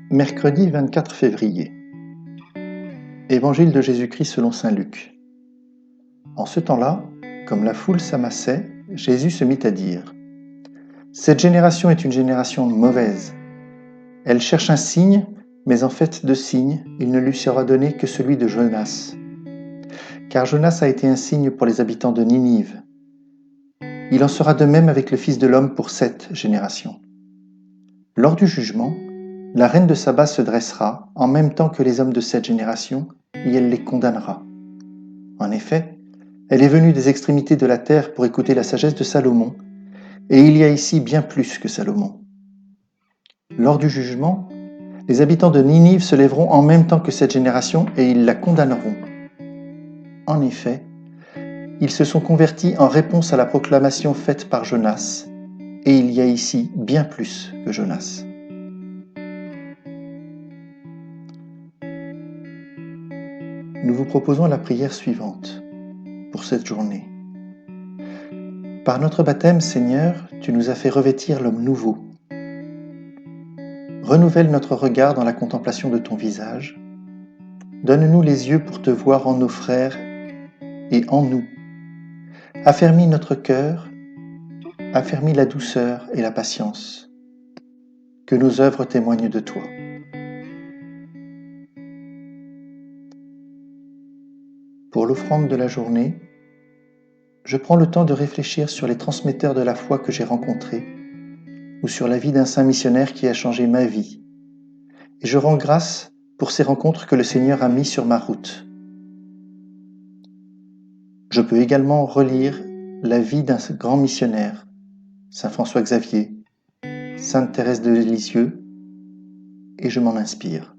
Mercredi 24 février. Évangile de Jésus-Christ selon saint Luc. En ce temps-là, comme la foule s'amassait, Jésus se mit à dire : « Cette génération est une génération mauvaise. Elle cherche un signe, mais en fait de signe, il ne lui sera donné que celui de Jonas. Car Jonas a été un signe pour les habitants de Ninive. Il en sera de même avec le Fils de l'homme pour cette génération. Lors du jugement, la reine de Saba se dressera en même temps que les hommes de cette génération, et elle les condamnera. En effet, elle est venue des extrémités de la terre pour écouter la sagesse de Salomon, et il y a ici bien plus que Salomon. Lors du jugement, les habitants de Ninive se lèveront en même temps que cette génération et ils la condamneront. En effet, ils se sont convertis en réponse à la proclamation faite par Jonas, et il y a ici bien plus que Jonas. Nous vous proposons la prière suivante pour cette journée. Par notre baptême, Seigneur, tu nous as fait revêtir l'homme nouveau. Renouvelle notre regard dans la contemplation de ton visage. Donne-nous les yeux pour te voir en nos frères et en nous. Affermis notre cœur, affermis la douceur et la patience. Que nos œuvres témoignent de toi. Pour l'offrande de la journée, je prends le temps de réfléchir sur les transmetteurs de la foi que j'ai rencontrés ou sur la vie d'un saint missionnaire qui a changé ma vie. Et je rends grâce pour ces rencontres que le Seigneur a mis sur ma route. Je peux également relire la vie d'un grand missionnaire, saint François Xavier, sainte Thérèse de Lisieux, et je m'en inspire.